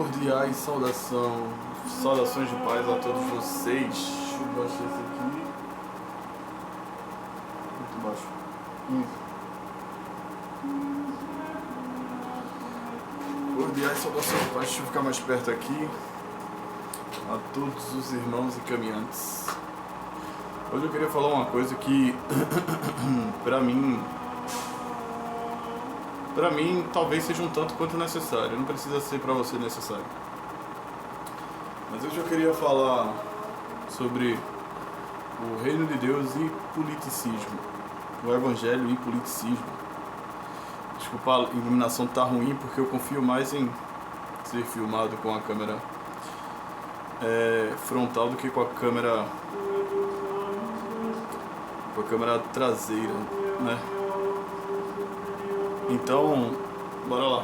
Cordiais saudações de paz a todos vocês. Deixa eu baixar isso aqui. Muito baixo. Cordiais saudações de paz. Deixa eu ficar mais perto aqui. A todos os irmãos e caminhantes. Hoje eu queria falar uma coisa que pra mim talvez seja um tanto quanto necessário. Não precisa ser pra você necessário. Mas hoje eu queria falar sobre o reino de Deus e politicismo. O evangelho e politicismo. Desculpa, a iluminação tá ruim porque eu confio mais em ser filmado com a câmera frontal do que com a câmera traseira, né? Então, bora lá.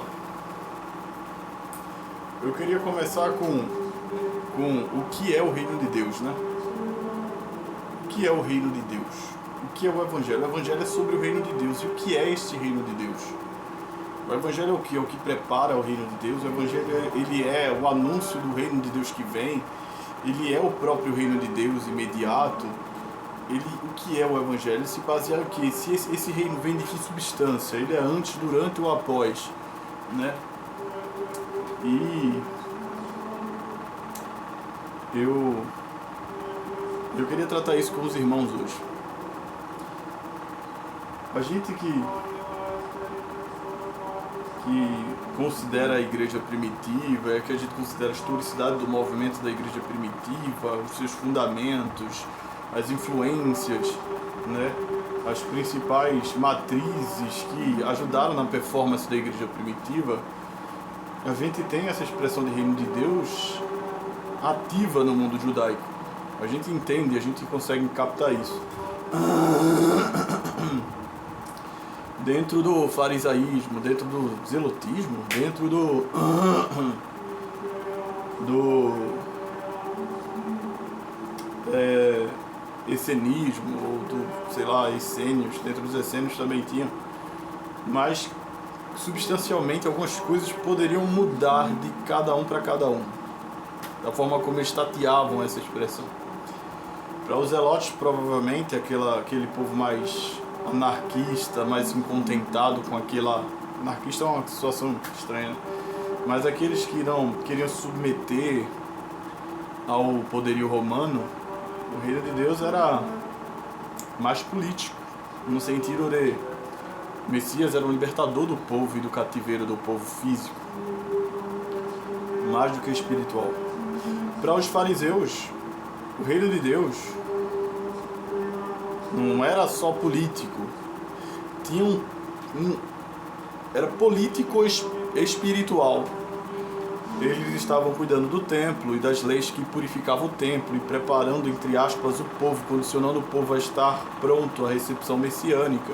Eu queria começar com o que é o reino de Deus, né? O que é o reino de Deus? O que é o evangelho? O evangelho é sobre o reino de Deus. E o que é este reino de Deus? O evangelho é o que? É o que prepara o reino de Deus. O evangelho ele é o anúncio do reino de Deus que vem. Ele é o próprio reino de Deus imediato. O que é o evangelho? Ele se baseia em que? Se esse reino vem de que substância? Ele é antes, durante ou após, né? E eu queria tratar isso com os irmãos hoje. A gente que considera a igreja primitiva, que a gente considera a historicidade do movimento da igreja primitiva, os seus fundamentos, as influências, né, as principais matrizes que ajudaram na performance da igreja primitiva, a gente tem essa expressão de reino de Deus ativa no mundo judaico. A gente entende, a gente consegue captar isso. Dentro do farisaísmo, dentro do zelotismo, dentro do essenismo, ou do, sei lá, essênios, dentro dos essênios também tinha, mas substancialmente algumas coisas poderiam mudar de cada um para cada um, da forma como eles tateavam essa expressão. Para os zelotes, provavelmente, aquele povo mais anarquista, mais incontentado com aquela... Anarquista é uma situação estranha, né? Mas aqueles que não queriam se submeter ao poderio romano, o reino de Deus era mais político, no sentido de Messias era o libertador do povo e do cativeiro do povo físico, mais do que espiritual. Para os fariseus, o reino de Deus não era só político, era político espiritual. Eles estavam cuidando do templo e das leis que purificavam o templo e preparando, entre aspas, o povo, condicionando o povo a estar pronto à recepção messiânica,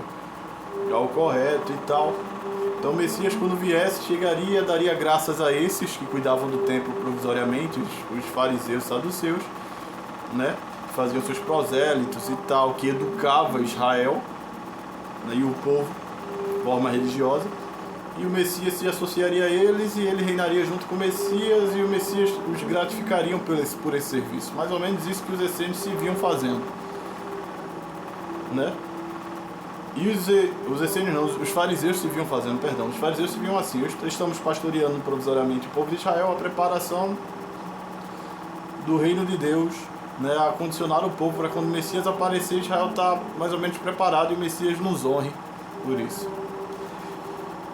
ao correto e tal. Então o Messias, quando viesse, chegaria, daria graças a esses que cuidavam do templo provisoriamente, os fariseus saduceus, né? Faziam seus prosélitos e tal, que educava Israel, né? E o povo de forma religiosa. E o Messias se associaria a eles e ele reinaria junto com o Messias, e o Messias os gratificariam por esse serviço. Mais ou menos isso que os essênios se viam fazendo, né? E os essênios não, os fariseus se viam fazendo, perdão. Os fariseus se viam assim: estamos pastoreando provisoriamente o povo de Israel, a preparação do reino de Deus, né? A condicionar o povo para quando o Messias aparecer, Israel está mais ou menos preparado e o Messias nos honre por isso.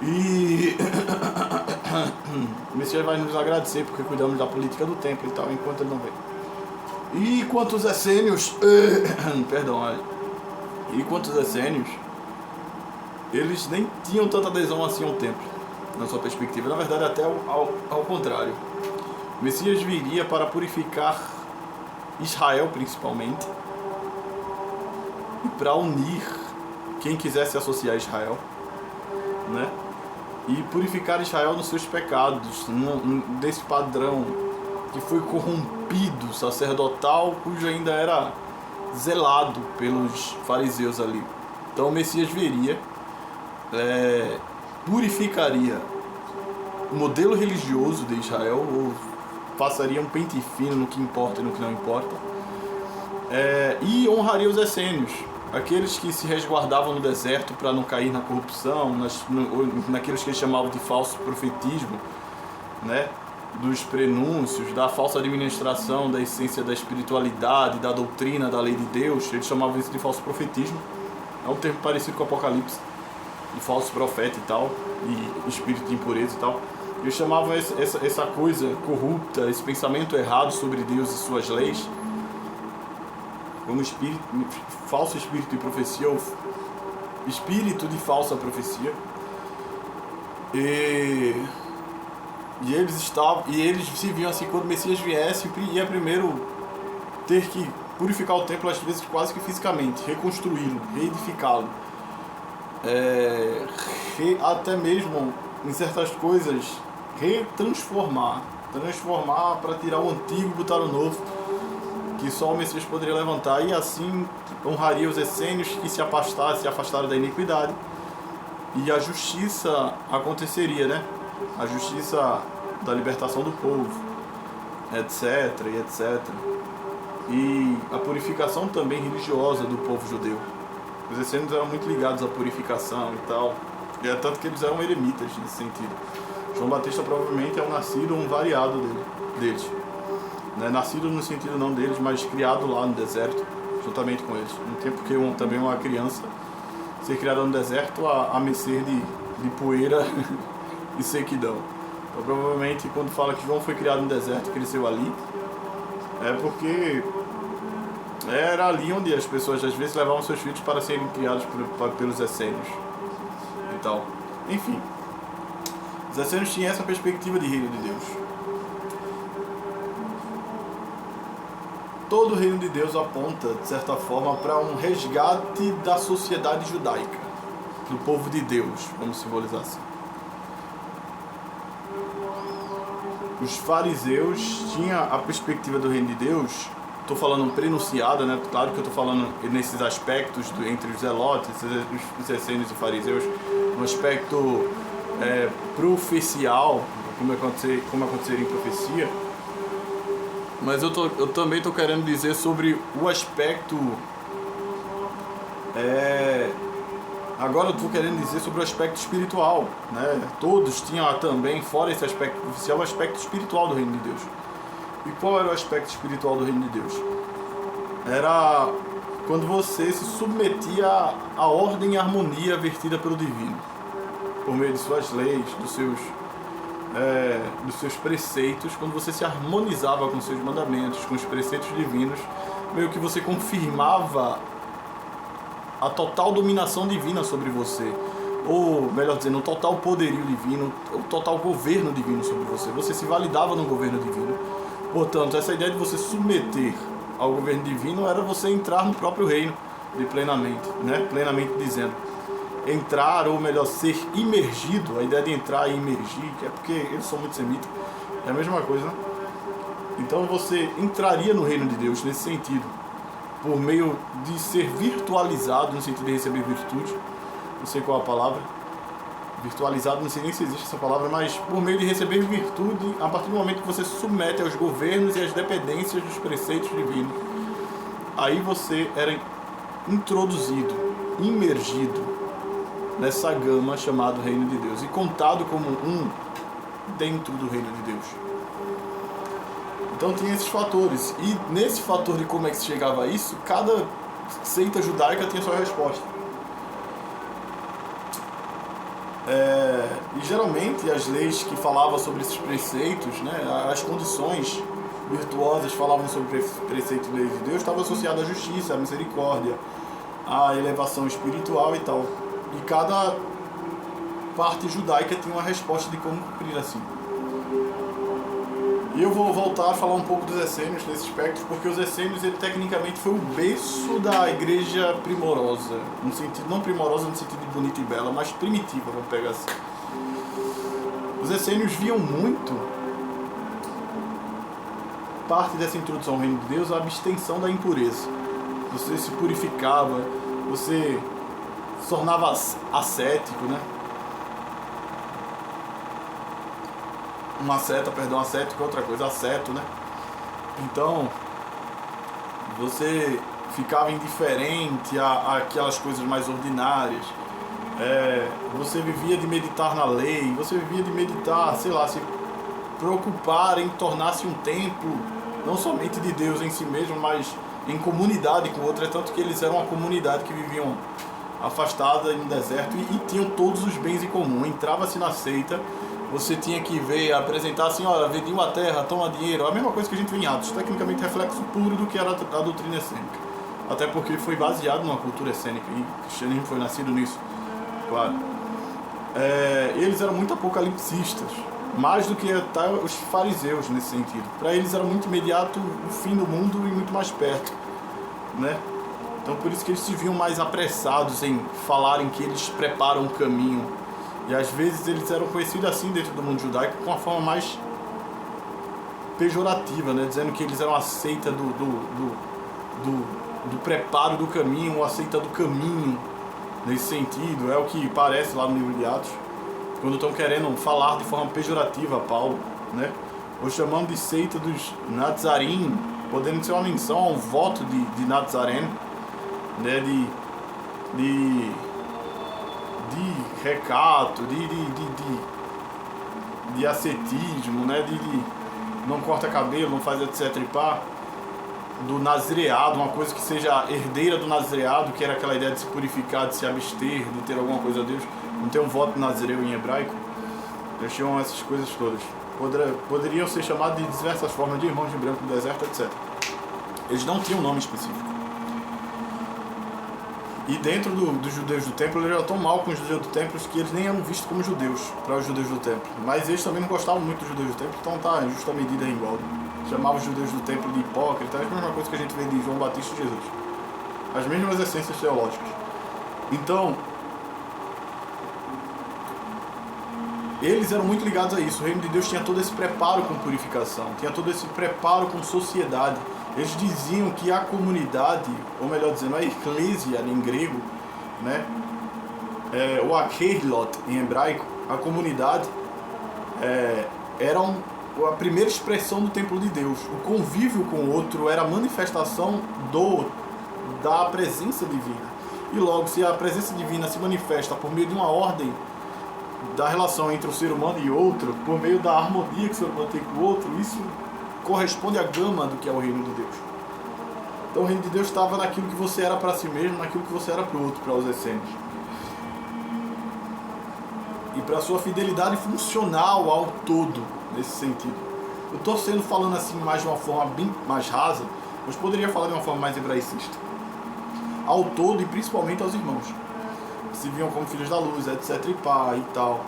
E o Messias vai nos agradecer porque cuidamos da política do templo e tal, enquanto ele não vem. E quanto os essênios, eles nem tinham tanta adesão assim ao templo, na sua perspectiva. Na verdade, até ao contrário. O Messias viria para purificar Israel, principalmente, e para unir quem quisesse associar a Israel, né? E purificar Israel nos seus pecados, desse padrão que foi corrompido, sacerdotal, cujo ainda era zelado pelos fariseus ali. Então o Messias viria, purificaria modelo religioso de Israel, ou passaria um pente fino no que importa e no que não importa, e honraria os essênios, aqueles que se resguardavam no deserto para não cair na corrupção, naqueles que eles chamavam de falso profetismo, né? Dos prenúncios, da falsa administração da essência da espiritualidade, da doutrina, da lei de Deus. Eles chamavam isso de falso profetismo. É um termo parecido com o Apocalipse, de falso profeta e tal, e espírito de impureza e tal. Eles chamavam essa coisa corrupta, esse pensamento errado sobre Deus e suas leis, como falso espírito de profecia, ou espírito de falsa profecia. E eles se viam assim, quando o Messias viesse, ia primeiro ter que purificar o templo, às vezes quase que fisicamente, reconstruí-lo, reedificá-lo, até mesmo em certas coisas transformar para tirar o antigo e botar o novo, que só o Messias poderia levantar, e assim honraria os essênios que se afastaram da iniquidade, e a justiça aconteceria, né? A justiça da libertação do povo, etc, e etc. E a purificação também religiosa do povo judeu. Os essênios eram muito ligados à purificação e tal, e é tanto que eles eram eremitas nesse sentido. João Batista provavelmente é um nascido, um variado deles. Não é nascido no sentido não deles, mas criado lá no deserto, juntamente com eles. No tempo que também uma criança ser criada no deserto a mercê de poeira e sequidão. Então, provavelmente, quando fala que João foi criado no deserto e cresceu ali, é porque era ali onde as pessoas às vezes levavam seus filhos para serem criados pelos essênios e tal. Enfim, os essênios tinham essa perspectiva de reino de Deus. Todo o reino de Deus aponta, de certa forma, para um resgate da sociedade judaica, do povo de Deus, vamos simbolizar assim. Os fariseus tinham a perspectiva do reino de Deus, estou falando prenunciada, né? Claro que eu estou falando nesses aspectos entre os zelotes, os essênios e fariseus, no aspecto profecial, como aconteceria em profecia. Mas eu também estou querendo dizer sobre o aspecto... Agora eu estou querendo dizer sobre o aspecto espiritual, né? Todos tinham também, fora esse aspecto oficial, o aspecto espiritual do reino de Deus. E qual era o aspecto espiritual do reino de Deus? Era quando você se submetia à ordem e harmonia vertida pelo divino, por meio de suas leis, dos seus preceitos. Quando você se harmonizava com seus mandamentos, com os preceitos divinos, meio que você confirmava a total dominação divina sobre você, ou melhor dizendo, o total poderio divino, o total governo divino sobre você. Você se validava no governo divino. Portanto, essa ideia de você submeter ao governo divino era você entrar no próprio reino de plenamente, né? Plenamente dizendo, entrar, ou melhor, ser imergido. A ideia de entrar e imergir, que é porque eles são muito semitas, é a mesma coisa, né? Então você entraria no reino de Deus nesse sentido, por meio de ser virtualizado, no sentido de receber virtude, não sei qual a palavra, virtualizado, não sei nem se existe essa palavra, mas por meio de receber virtude, a partir do momento que você se submete aos governos e às dependências dos preceitos divinos, aí você era introduzido, imergido nessa gama chamada Reino de Deus, e contado como um dentro do Reino de Deus. Então tinha esses fatores, e nesse fator de como é que se chegava a isso, cada seita judaica tinha sua resposta. E geralmente as leis que falavam sobre esses preceitos, né, as condições virtuosas falavam sobre preceitos de leis de Deus, estavam associadas à justiça, à misericórdia, à elevação espiritual e tal. E cada parte judaica tinha uma resposta de como cumprir assim. E eu vou voltar a falar um pouco dos essênios nesse aspecto, porque os essênios, ele tecnicamente foi o berço da igreja primorosa, no sentido, não primorosa no sentido de bonita e bela, mas primitiva, vamos pegar assim. Os essênios viam muito, parte dessa introdução ao reino de Deus, a abstenção da impureza. Você se purificava, você se tornava ascético, né? uma seta, perdão, ascético é outra coisa, asceto, né? Então, você ficava indiferente àquelas coisas mais ordinárias. Você vivia de meditar na lei, você vivia de meditar, sei lá, se preocupar em tornar-se um templo, não somente de Deus em si mesmo, mas em comunidade com outros. É tanto que eles eram uma comunidade que viviam afastada em um deserto e tinham todos os bens em comum. Entrava-se na seita, você tinha que ver, apresentar assim, olha, vendi uma terra, toma dinheiro. A mesma coisa que a gente vê em Atos, tecnicamente reflexo puro do que era a doutrina essênica. Até porque foi baseado numa cultura essênica e o cristianismo foi nascido nisso, claro. Eles eram muito apocalipsistas, mais do que até os fariseus nesse sentido. Para eles era muito imediato o fim do mundo e muito mais perto, né? Então por isso que eles se viam mais apressados em falarem que eles preparam o caminho. E às vezes eles eram conhecidos assim dentro do mundo judaico com uma forma mais pejorativa, né? Dizendo que eles eram a seita do preparo do caminho, ou a seita do caminho, nesse sentido. É o que parece lá no livro de Atos, quando estão querendo falar de forma pejorativa a Paulo, né? Ou chamando de seita dos Nazarim, podendo ser uma menção a um voto de Nazareno, né? De recato, de ascetismo, né? De não corta cabelo, não faz etc e pá. Do nazireado, uma coisa que seja herdeira do nazireado, que era aquela ideia de se purificar, de se abster, de ter alguma coisa a Deus. Não tem um voto nazireu em hebraico. Eles chamam essas coisas todas. Poderiam ser chamados de diversas formas, de irmãos de branco do deserto, etc. Eles não tinham um nome específico. E dentro dos judeus do templo, eles eram tão mal com os judeus do templo que eles nem eram vistos como judeus para os judeus do templo. Mas eles também não gostavam muito dos judeus do templo, então tá, em justa medida é igual. Chamavam os judeus do templo de hipócritas, a mesma coisa que a gente vê de João Batista e Jesus. As mesmas essências teológicas. Então, eles eram muito ligados a isso. O reino de Deus tinha todo esse preparo com purificação, tinha todo esse preparo com sociedade. Eles diziam que a comunidade, ou melhor dizendo, a eclésia em grego, né? Ou a keilot em hebraico, a comunidade era a primeira expressão do templo de Deus. O convívio com o outro era a manifestação da presença divina. E logo, se a presença divina se manifesta por meio de uma ordem da relação entre o ser humano e outro, por meio da harmonia que o ser humano tem com o outro, isso corresponde à gama do que é o reino de Deus. Então o reino de Deus estava naquilo que você era para si mesmo, naquilo que você era para o outro, para os essênios. E para a sua fidelidade funcional ao todo, nesse sentido. Eu estou falando assim mais de uma forma bem mais rasa, mas poderia falar de uma forma mais hebraicista. Ao todo e principalmente aos irmãos. Que se viam como filhos da luz, etc e pá e tal.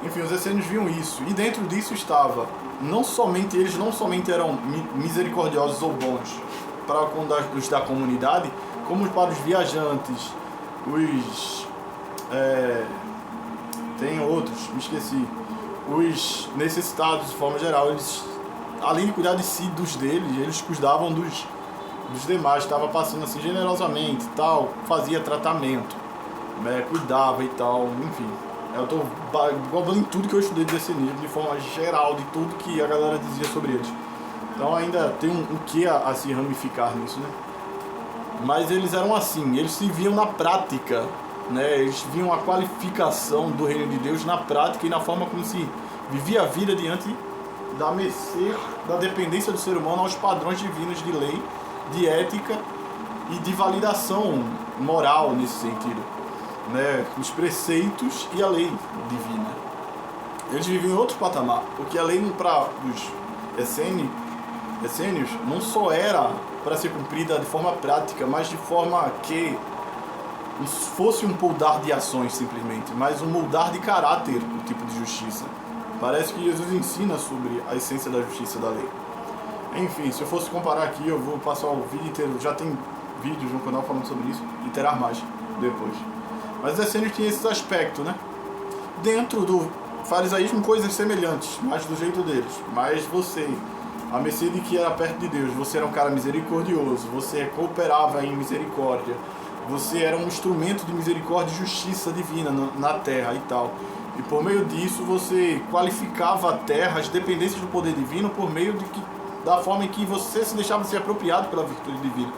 Enfim, os essênios viam isso. E dentro disso estava, eles não somente eram misericordiosos ou bons para os da comunidade, como para os viajantes, tem outros, me esqueci, os necessitados de forma geral. Eles, além de cuidar de si, deles, eles cuidavam dos demais, estava passando assim generosamente e tal, fazia tratamento, né, cuidava e tal, enfim. Eu estou englobando em tudo que eu estudei desse nível, de forma geral, de tudo que a galera dizia sobre eles. Então ainda tem um que a se ramificar nisso, né? Mas eles eram assim, eles se viam na prática, né? Eles viam a qualificação do reino de Deus na prática e na forma como se vivia a vida diante da mercê, da dependência do ser humano aos padrões divinos de lei, de ética e de validação moral nesse sentido, né? Os preceitos e a lei divina. Eles viviam em outro patamar, porque a lei para os essênios não só era para ser cumprida de forma prática, mas de forma que fosse um moldar de ações simplesmente, mas um moldar de caráter, o tipo de justiça. Parece que Jesus ensina sobre a essência da justiça da lei. Enfim, se eu fosse comparar aqui, eu vou passar o vídeo inteiro, já tem vídeos no canal falando sobre isso, e terá mais depois. Mas os essênios tinham esse aspecto, né? Dentro do farisaísmo, coisas semelhantes, mas do jeito deles. Mas você, a mercê de que era perto de Deus, você era um cara misericordioso, você cooperava em misericórdia, você era um instrumento de misericórdia e justiça divina na terra e tal. E por meio disso você qualificava a terra, as dependências do poder divino, por meio da forma em que você se deixava ser apropriado pela virtude divina,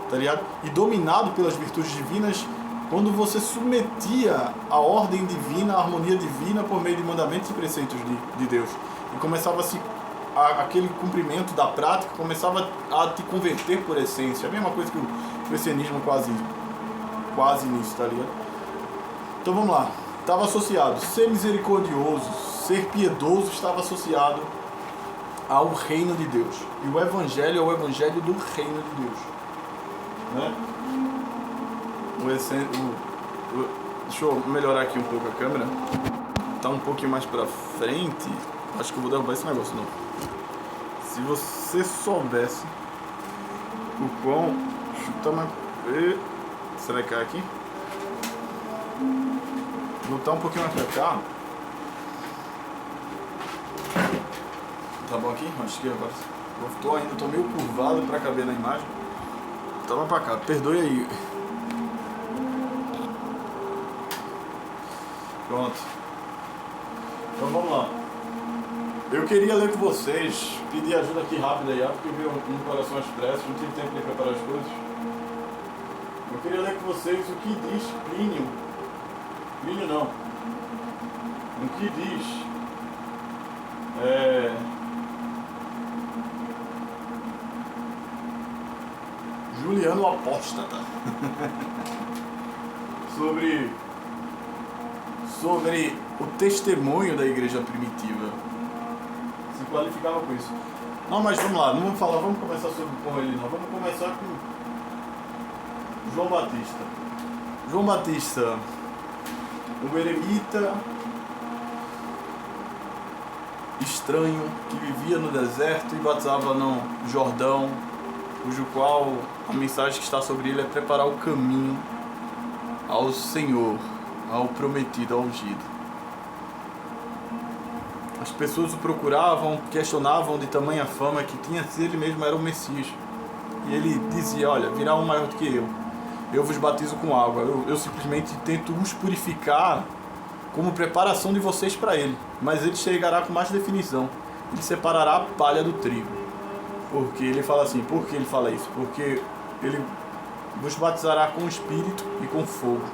tá ligado? E dominado pelas virtudes divinas, quando você submetia a ordem divina, a harmonia divina, por meio de mandamentos e preceitos de Deus. E começava aquele cumprimento da prática, começava a te converter por essência. A mesma coisa que o cristianismo quase nisso, tá ligado? Então vamos lá. Estava associado, ser misericordioso, ser piedoso estava associado ao reino de Deus. E o evangelho é o evangelho do reino de Deus, né? Deixa eu melhorar aqui um pouco a câmera. Tá um pouquinho mais pra frente. Acho que eu vou derrubar esse negócio, não. Se você soubesse o quão... Chuta mais... Será que cai aqui? Botar um pouquinho mais pra cá. Tá bom aqui? Acho que agora... Tô meio curvado pra caber na imagem. Tava pra cá, perdoe aí. Pronto. Então vamos lá. Eu queria ler com vocês, pedir ajuda aqui rápida aí, porque veio um coração expresso, não tive tempo de preparar as coisas. Eu queria ler com vocês o que diz Plínio. Plínio não. O que diz Juliano Apóstata sobre o testemunho da igreja primitiva. Se qualificava com isso. Não, mas vamos lá, não vamos falar, vamos começar com ele não. Vamos começar com João Batista. João Batista, um eremita estranho que vivia no deserto e batizava no Jordão, cujo qual a mensagem que está sobre ele é preparar o caminho ao Senhor, ao prometido, ao ungido. As pessoas o procuravam, questionavam de tamanha fama que tinha se ele mesmo era o Messias. E ele dizia, olha, virá um maior do que eu vos batizo com água, eu simplesmente tento os purificar como preparação de vocês para ele, mas ele chegará com mais definição, ele separará a palha do trigo. Porque ele fala assim, por que ele fala isso? Porque ele vos batizará com o Espírito e com fogo.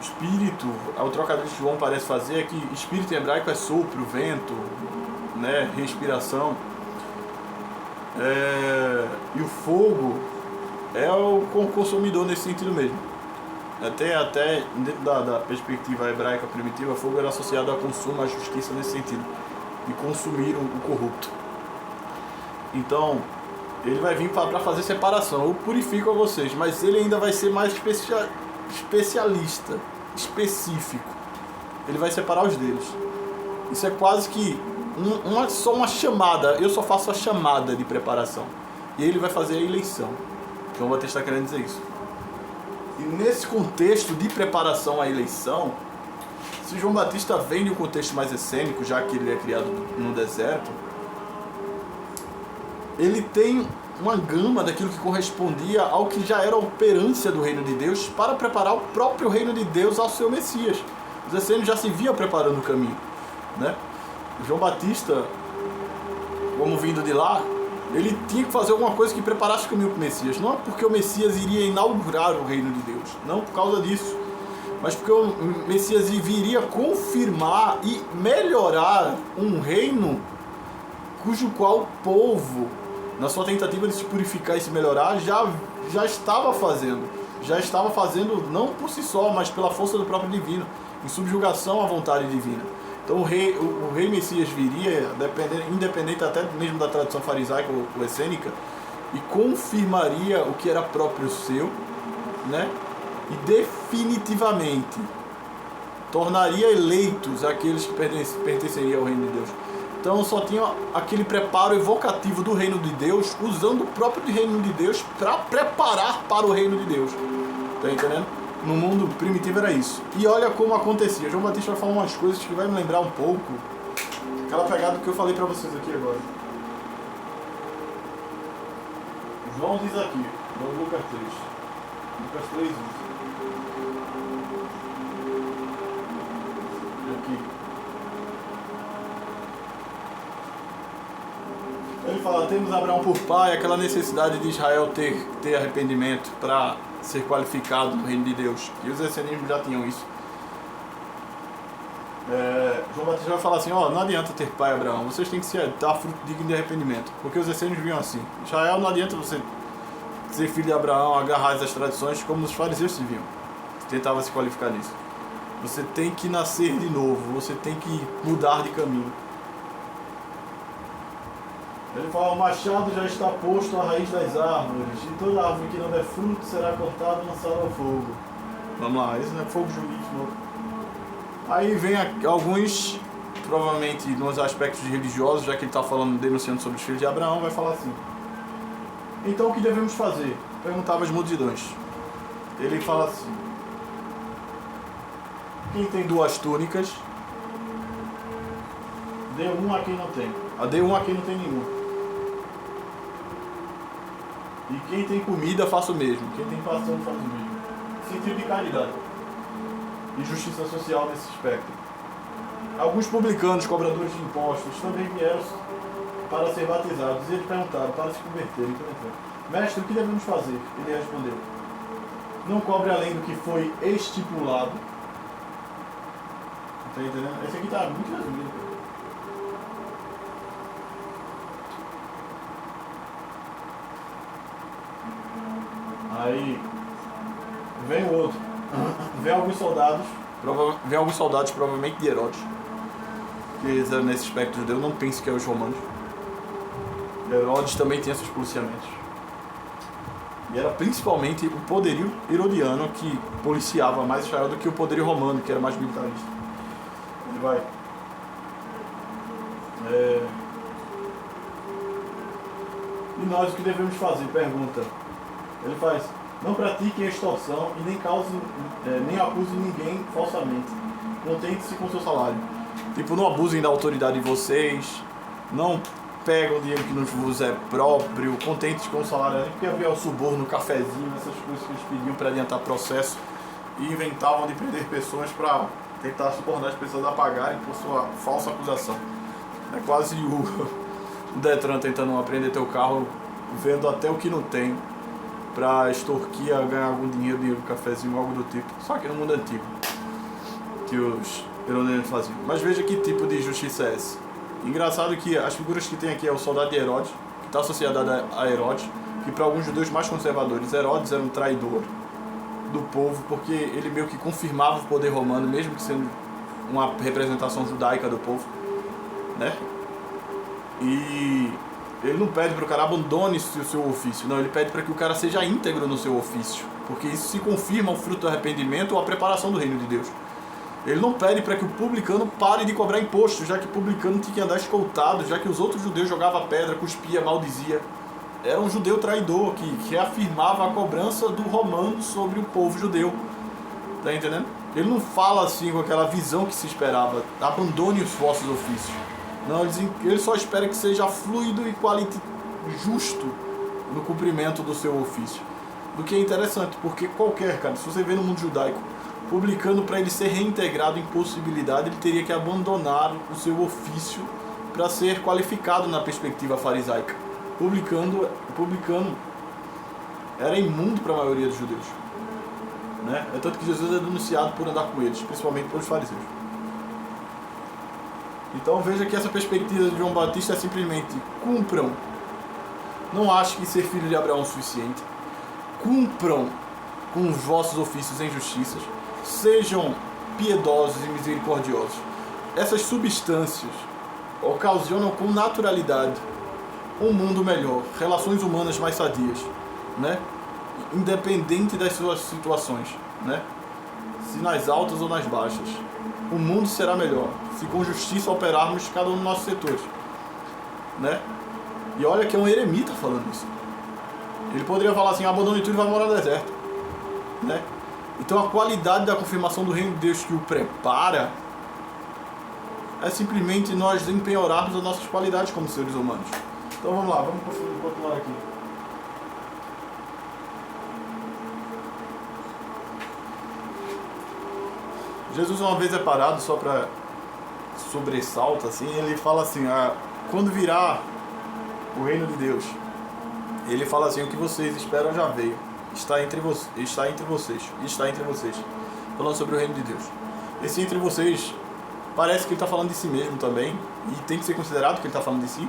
Espírito, o trocadilho que João parece fazer é que espírito em hebraico é sopro, vento, né, respiração. E o fogo é o consumidor nesse sentido mesmo. Até dentro da perspectiva hebraica primitiva, fogo era associado ao consumo, à justiça nesse sentido, de consumir o corrupto. Então, ele vai vir para fazer separação. Eu purifico a vocês, mas ele ainda vai ser mais especialista, específico. Ele vai separar os deles. Isso é quase que só uma chamada. Eu só faço a chamada de preparação. E ele vai fazer a eleição. João Batista está querendo dizer isso. E nesse contexto de preparação à eleição, se João Batista vem de um contexto mais essênico, já que ele é criado no deserto, ele tem uma gama daquilo que correspondia ao que já era a operância do reino de Deus para preparar o próprio reino de Deus ao seu Messias. Os essênios já se via preparando o caminho, né? João Batista, como vindo de lá, ele tinha que fazer alguma coisa que preparasse o caminho para o Messias. Não é porque o Messias iria inaugurar o reino de Deus, não por causa disso, mas porque o Messias viria confirmar e melhorar um reino cujo qual o povo, na sua tentativa de se purificar e se melhorar, já estava fazendo não por si só, mas pela força do próprio divino, em subjugação à vontade divina. Então o rei Messias viria, independente até mesmo da tradição farisaica ou essênica, e confirmaria o que era próprio seu, né? E definitivamente tornaria eleitos aqueles que pertenceriam ao reino de Deus. Então só tinha aquele preparo evocativo do reino de Deus, usando o próprio reino de Deus para preparar para o reino de Deus. Tá entendendo? No mundo primitivo era isso. E olha como acontecia. João Batista vai falar umas coisas que vai me lembrar um pouco aquela pegada que eu falei para vocês aqui agora. João diz aqui, no Lucas 3. Lucas 3, 1. aqui. Ele fala, temos Abraão por pai, aquela necessidade de Israel ter arrependimento para ser qualificado no reino de Deus. E os essenianos já tinham isso. João Batista vai falar assim, não adianta ter pai Abraão, vocês têm que dar fruto digno de arrependimento. Porque os essênios viam assim. Israel, não adianta você ser filho de Abraão, agarrar as tradições como os fariseus se viam. Tentava se qualificar nisso. Você tem que nascer de novo, você tem que mudar de caminho. Ele fala, o machado já está posto à raiz das árvores, e toda árvore que não der fruto será cortada e lançada ao fogo. Vamos lá, esse não é fogo jurídico. Aí vem alguns, provavelmente nos aspectos religiosos, já que ele está falando, denunciando sobre os filhos de Abraão, vai falar assim. Então o que devemos fazer? Perguntava as multidões. Ele fala assim, quem tem 2 túnicas, dê uma a quem não tem. Dê uma a quem não tem nenhuma. E quem tem comida, faça o mesmo. Quem tem passando, faz o mesmo. Sentido de caridade e justiça social nesse aspecto. Alguns publicanos, cobradores de impostos, também vieram para ser batizados. E eles perguntaram para se converterem. Mestre, o que devemos fazer? Ele respondeu, não cobre além do que foi estipulado. Tá entendendo? Esse aqui tá muito resumido. Aí vem o outro. Vem alguns soldados, provavelmente de Herodes, que eles eram nesse aspecto judeu, não pense que é os romanos. Herodes também tinha seus policiamentos. E era principalmente o poderio herodiano que policiava mais Israel do que o poderio romano, que era mais militarista. Ele vai. E nós o que devemos fazer? Pergunta. Ele faz, não pratiquem a extorsão e nem acusem ninguém falsamente. Contente-se com o seu salário. Tipo, não abusem da autoridade de vocês, não pegam dinheiro que não vos é próprio, contentes com o salário, porque havia o suborno, o cafezinho, essas coisas que eles pediam para adiantar processo e inventavam de prender pessoas para tentar subornar as pessoas a pagarem por sua falsa acusação. É quase o Detran tentando apreender teu carro, vendo até o que não tem, para extorquir, ganhar algum dinheiro de um cafezinho, algo do tipo. Só que no mundo antigo, que os herodianos faziam. Mas veja que tipo de justiça é essa. Engraçado que as figuras que tem aqui é o soldado de Herodes, que está associado a Herodes, que para alguns judeus mais conservadores, Herodes era um traidor do povo, porque ele meio que confirmava o poder romano, mesmo que sendo uma representação judaica do povo, né? E ele não pede para o cara abandone o seu ofício, não, ele pede para que o cara seja íntegro no seu ofício, porque isso se confirma o fruto do arrependimento ou a preparação do reino de Deus. Ele não pede para que o publicano pare de cobrar imposto, já que o publicano tinha que andar escoltado, já que os outros judeus jogavam pedra, cuspia, maldizia. Era um judeu traidor que reafirmava a cobrança do romano sobre o povo judeu. Tá entendendo? Ele não fala assim com aquela visão que se esperava, abandone os vossos ofícios. Não, ele só espera que seja fluido e justo no cumprimento do seu ofício. Do que é interessante, porque se você vê no mundo judaico, publicano, para ele ser reintegrado em possibilidade, ele teria que abandonar o seu ofício para ser qualificado na perspectiva farisaica. Publicano era imundo para a maioria dos judeus, né? É tanto que Jesus é denunciado por andar com eles, principalmente pelos fariseus. Então veja que essa perspectiva de João Batista é simplesmente cumpram. Não acho que ser filho de Abraão é o suficiente. Cumpram com os vossos ofícios em justiças. Sejam piedosos e misericordiosos. Essas substâncias ocasionam com naturalidade um mundo melhor, relações humanas mais sadias, né? Independente das suas situações, né? Se nas altas ou nas baixas. O mundo será melhor se com justiça operarmos cada um dos nossos setores, né? E olha que é um eremita falando isso. Ele poderia falar assim, abandone tudo e vai morar no deserto, né? Então a qualidade da confirmação do reino de Deus que o prepara é simplesmente nós empenhorarmos as nossas qualidades como seres humanos. Então vamos lá, vamos continuar aqui. Jesus uma vez é parado, só para sobressalta, assim, ele fala assim, quando virá o reino de Deus, ele fala assim, o que vocês esperam já veio, está entre vocês, falando sobre o reino de Deus. Esse entre vocês, parece que ele está falando de si mesmo também, e tem que ser considerado que ele está falando de si,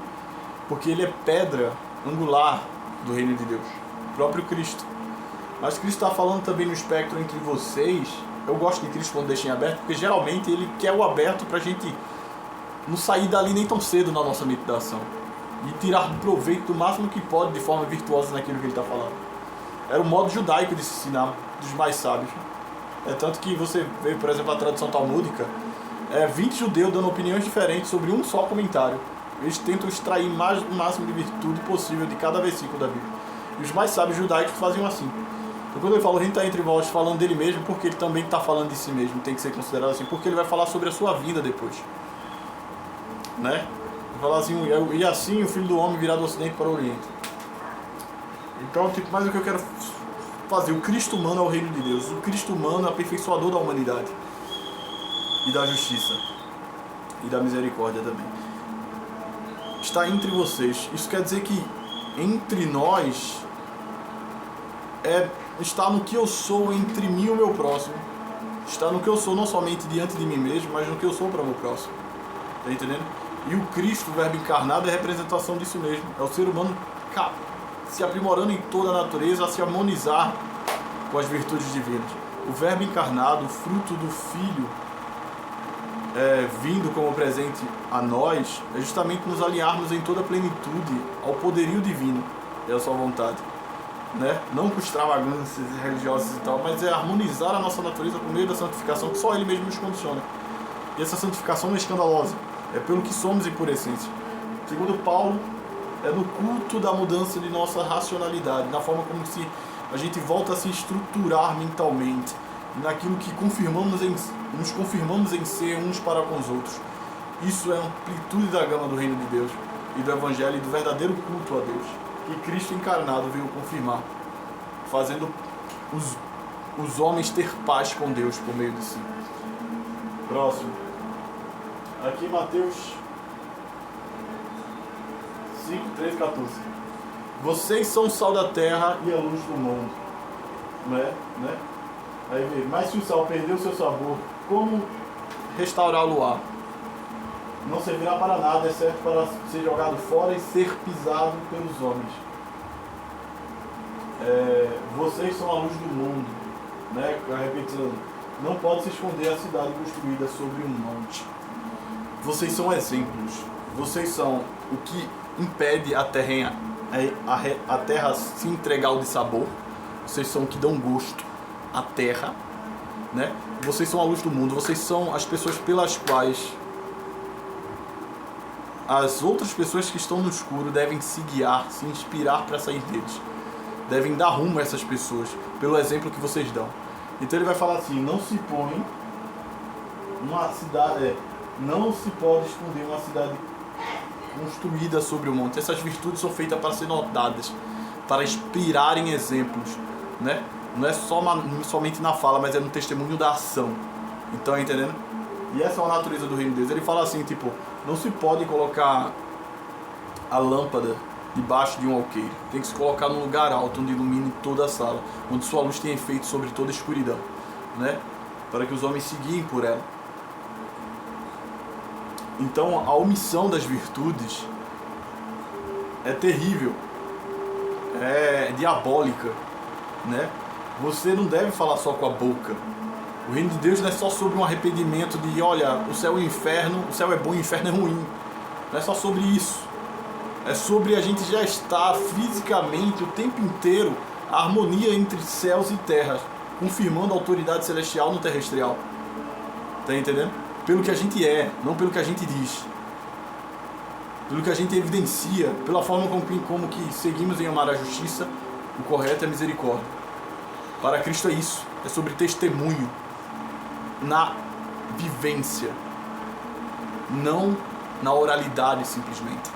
porque ele é pedra angular do reino de Deus, o próprio Cristo. Mas Cristo está falando também no espectro entre vocês. Eu gosto de Cristo quando deixa em aberto, porque geralmente ele quer o aberto para a gente não sair dali nem tão cedo na nossa meditação e tirar proveito do máximo que pode de forma virtuosa naquilo que ele está falando. Era o modo judaico de se ensinar dos mais sábios. É tanto que você vê, por exemplo, a tradução talmúdica, 20 judeus dando opiniões diferentes sobre um só comentário. Eles tentam extrair o máximo de virtude possível de cada versículo da Bíblia. E os mais sábios judaicos faziam assim. Então, quando ele fala o reino está entre vós, falando dele mesmo, porque ele também está falando de si mesmo, tem que ser considerado assim, porque ele vai falar sobre a sua vida depois. Né? Vai falar assim, e assim o Filho do Homem virá do Ocidente para o Oriente. Então, mas o que eu quero fazer? O Cristo humano é o reino de Deus. O Cristo humano é o aperfeiçoador da humanidade. E da justiça. E da misericórdia também. Está entre vocês. Isso quer dizer que entre nós está no que eu sou entre mim e o meu próximo. Está no que eu sou não somente diante de mim mesmo, mas no que eu sou para o meu próximo. Está entendendo? E o Cristo, o Verbo encarnado, é a representação disso mesmo. É o ser humano se aprimorando em toda a natureza, a se harmonizar com as virtudes divinas. O Verbo encarnado, o fruto do Filho, vindo como presente a nós, é justamente nos alinharmos em toda a plenitude ao poderio divino e à sua vontade. Né? Não com extravagâncias religiosas e tal, mas é harmonizar a nossa natureza por meio da santificação que só Ele mesmo nos condiciona. E essa santificação não é escandalosa, é pelo que somos e por essência. Segundo Paulo, é no culto da mudança de nossa racionalidade, na forma como se a gente volta a se estruturar mentalmente, naquilo que nos confirmamos em ser uns para com os outros. Isso é a amplitude da gama do reino de Deus e do Evangelho e do verdadeiro culto a Deus, que Cristo encarnado veio confirmar, fazendo os homens ter paz com Deus por meio de si. Próximo. Aqui Mateus 5, 13, 14. Vocês são o sal da terra e a luz do mundo. Né? Aí vem, mas se o sal perdeu o seu sabor, como restaurá-lo-á? Não servirá para nada, exceto para ser jogado fora e ser pisado pelos homens. Vocês são a luz do mundo. Né? Repetindo, não pode se esconder a cidade construída sobre um monte. Vocês são exemplos. Vocês são o que impede a terra se entregar ao dissabor. Vocês são o que dão gosto à terra. Né? Vocês são a luz do mundo. Vocês são as pessoas pelas quais as outras pessoas que estão no escuro devem se guiar, se inspirar para sair deles. Devem dar rumo a essas pessoas, pelo exemplo que vocês dão. Então ele vai falar assim, não se põe uma cidade, não se pode esconder uma cidade construída sobre o monte. Essas virtudes são feitas para ser notadas, para inspirarem exemplos, né? Não é somente na fala, mas é no testemunho da ação. Então, entendendo? E essa é a natureza do reino de Deus. Ele fala assim, tipo, não se pode colocar a lâmpada debaixo de um alqueire. Tem que se colocar num lugar alto, onde ilumine toda a sala, onde sua luz tenha efeito sobre toda a escuridão, né? Para que os homens se guiem por ela. Então, a omissão das virtudes é terrível, é diabólica, né? Você não deve falar só com a boca. O reino de Deus não é só sobre um arrependimento de, olha, o céu e o inferno, o céu é bom e o inferno é ruim. Não é só sobre isso. É sobre a gente já estar fisicamente o tempo inteiro a harmonia entre céus e terras, confirmando a autoridade celestial no terrestrial. Tá entendendo? Pelo que a gente é, não pelo que a gente diz. Pelo que a gente evidencia, pela forma como que seguimos em amar a justiça, o correto é a misericórdia. Para Cristo é isso. É sobre testemunho na vivência, não na oralidade simplesmente.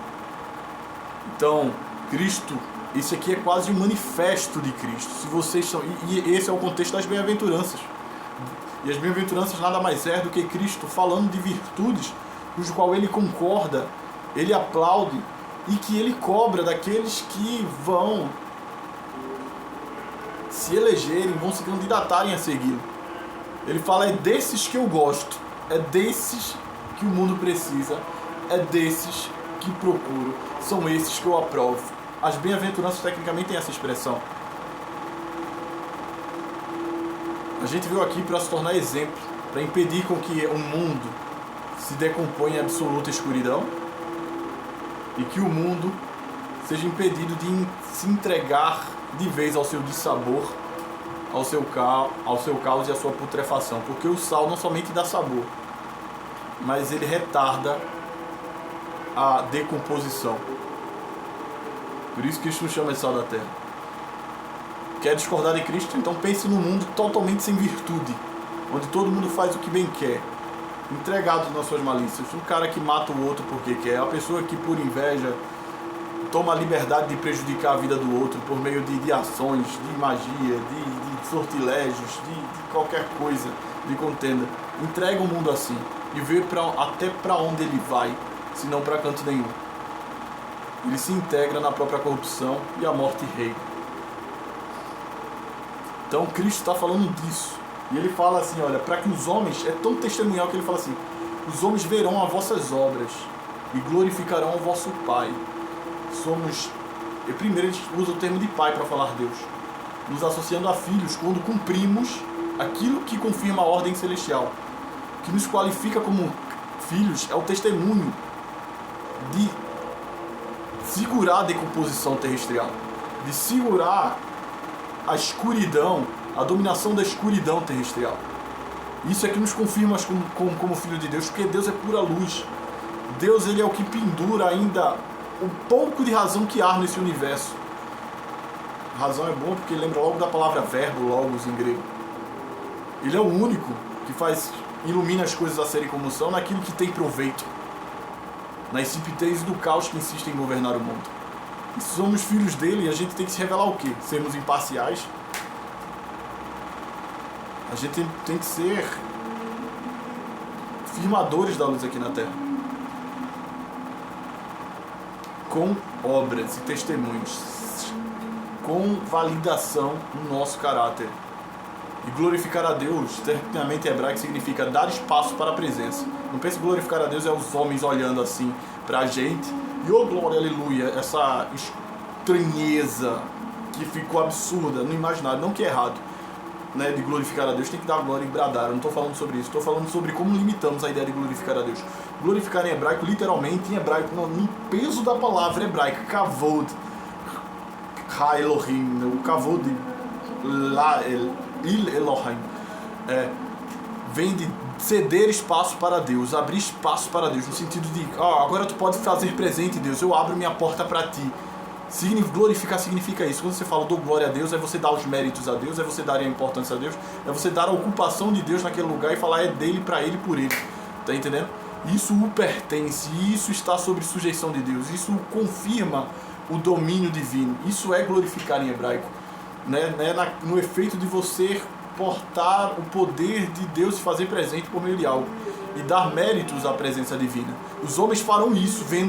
Então, Cristo, isso aqui é quase um manifesto de Cristo. Se vocês são, e esse é o contexto das bem-aventuranças. E as bem-aventuranças nada mais é do que Cristo falando de virtudes cujo qual ele concorda, ele aplaude e que ele cobra daqueles que vão se elegerem, vão se candidatarem a segui-lo. Ele fala, é desses que eu gosto, é desses que o mundo precisa, é desses que procuro, são esses que eu aprovo. As bem-aventuranças tecnicamente têm essa expressão. A gente veio aqui para se tornar exemplo, para impedir com que o mundo se decomponha em absoluta escuridão e que o mundo seja impedido de se entregar de vez ao seu dissabor, ao seu caos e à sua putrefação, porque o sal não somente dá sabor, mas ele retarda a decomposição. Por isso que Cristo nos chama de sal da terra. Quer discordar de Cristo? Então pense num mundo totalmente sem virtude, onde todo mundo faz o que bem quer, entregado nas suas malícias. Um cara que mata o outro porque quer, a pessoa que por inveja toma a liberdade de prejudicar a vida do outro por meio de ações, de magia, de sortilégios, de qualquer coisa, de contenda. Entrega o mundo assim e vê até para onde ele vai, se não para canto nenhum. Ele se integra na própria corrupção e a morte reina. Então Cristo está falando disso. E ele fala assim, olha, para que os homens, é tão testemunhal que ele fala assim, os homens verão as vossas obras e glorificarão o vosso Pai. Primeiro ele usa o termo de pai para falar Deus, nos associando a filhos quando cumprimos aquilo que confirma a ordem celestial. O que nos qualifica como filhos é o testemunho de segurar a decomposição terrestrial, de segurar a escuridão, a dominação da escuridão terrestrial. Isso é que nos confirma como filho de Deus, porque Deus é pura luz. Deus, ele é o que pendura ainda o pouco de razão que há nesse universo. Razão é bom porque lembra logo da palavra verbo, logos em grego. Ele é o único que ilumina as coisas a serem como são naquilo que tem proveito, na insipidez do caos que insiste em governar o mundo. E se somos filhos dele, a gente tem que se revelar o quê? Sermos imparciais? A gente tem que ser firmadores da luz aqui na Terra, com obras e testemunhos, com validação no nosso caráter. E glorificar a Deus, tecnicamente hebraico, significa dar espaço para a presença. Não pense que glorificar a Deus é os homens olhando assim para a gente e, oh glória, aleluia, essa estranheza que ficou absurda no imaginário, não que é errado, né, de glorificar a Deus, tem que dar glória e bradar. Eu não estou falando sobre isso, estou falando sobre como limitamos a ideia de glorificar a Deus. Glorificar em hebraico, literalmente em hebraico, no peso da palavra hebraica, kavod, ha Elohim, o kavod, la il Elohim, vem de ceder espaço para Deus, abrir espaço para Deus, no sentido de, agora tu pode fazer presente, Deus, eu abro minha porta para ti. Glorificar significa isso. Quando você fala dou glória a Deus, é você dar os méritos a Deus, é você dar a importância a Deus, é você dar a ocupação de Deus naquele lugar e falar é dele, para ele, por ele. Tá entendendo? Isso o pertence, isso está sob sujeição de Deus, isso confirma o domínio divino. Isso é glorificar em hebraico, né? No efeito de você portar o poder de Deus se fazer presente por meio de algo e dar méritos à presença divina. Os homens farão isso vendo